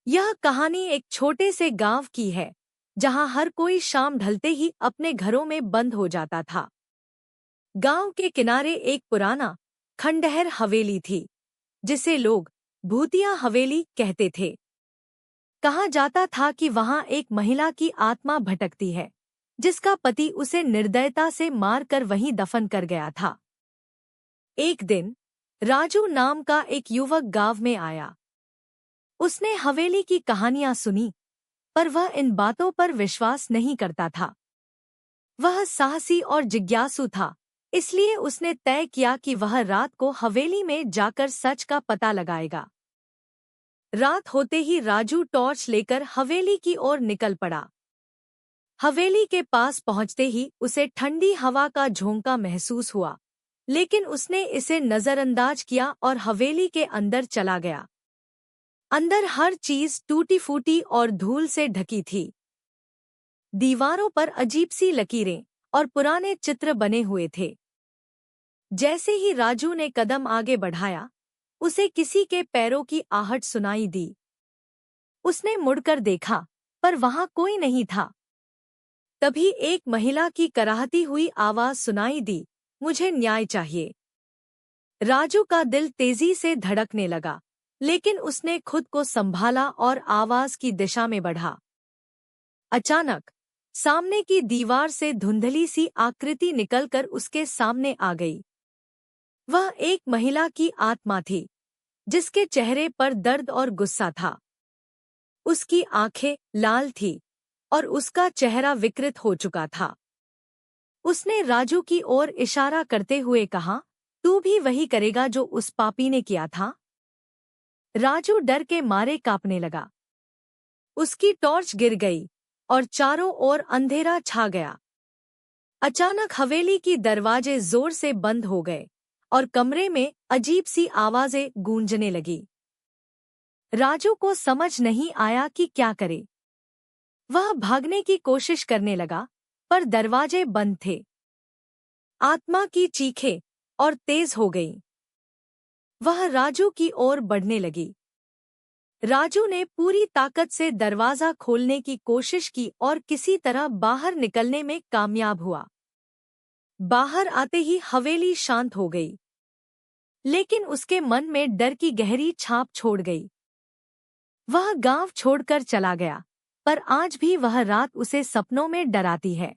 यह कहानी एक छोटे से गांव की है जहां हर कोई शाम ढलते ही अपने घरों में बंद हो जाता था। गांव के किनारे एक पुराना खंडहर हवेली थी जिसे लोग भूतिया हवेली कहते थे। कहा जाता था कि वहां एक महिला की आत्मा भटकती है जिसका पति उसे निर्दयता से मारकर वहीं दफन कर गया था। एक दिन राजू नाम का एक युवक गांव में आया। उसने हवेली की कहानियां सुनी, पर वह इन बातों पर विश्वास नहीं करता था। वह साहसी और जिज्ञासु था, इसलिए उसने तय किया कि वह रात को हवेली में जाकर सच का पता लगाएगा। रात होते ही राजू टॉर्च लेकर हवेली की ओर निकल पड़ा। हवेली के पास पहुंचते ही उसे ठंडी हवा का झोंका महसूस हुआ, लेकिन उसने इसे नजरअंदाज किया और हवेली के अंदर चला गया। अंदर हर चीज टूटी फूटी और धूल से ढकी थी। दीवारों पर अजीब सी लकीरें और पुराने चित्र बने हुए थे। जैसे ही राजू ने कदम आगे बढ़ाया, उसे किसी के पैरों की आहट सुनाई दी। उसने मुड़कर देखा, पर वहां कोई नहीं था। तभी एक महिला की कराहती हुई आवाज सुनाई दी, मुझे न्याय चाहिए। राजू का दिल तेजी से धड़कने लगा, लेकिन उसने खुद को संभाला और आवाज की दिशा में बढ़ा। अचानक सामने की दीवार से धुंधली सी आकृति निकलकर उसके सामने आ गई। वह एक महिला की आत्मा थी, जिसके चेहरे पर दर्द और गुस्सा था। उसकी आंखें लाल थीं और उसका चेहरा विकृत हो चुका था। उसने राजू की ओर इशारा करते हुए कहा, तू भी वही करेगा जो उस पापी ने किया था? राजू डर के मारे कांपने लगा। उसकी टॉर्च गिर गई और चारों ओर अंधेरा छा गया। अचानक हवेली की दरवाजे जोर से बंद हो गए और कमरे में अजीब सी आवाजें गूंजने लगी। राजू को समझ नहीं आया कि क्या करे। वह भागने की कोशिश करने लगा, पर दरवाजे बंद थे। आत्मा की चीखें और तेज हो गईं। वह राजू की ओर बढ़ने लगी। राजू ने पूरी ताकत से दरवाजा खोलने की कोशिश की और किसी तरह बाहर निकलने में कामयाब हुआ। बाहर आते ही हवेली शांत हो गई, लेकिन उसके मन में डर की गहरी छाप छोड़ गई। वह गांव छोड़कर चला गया, पर आज भी वह रात उसे सपनों में डराती है।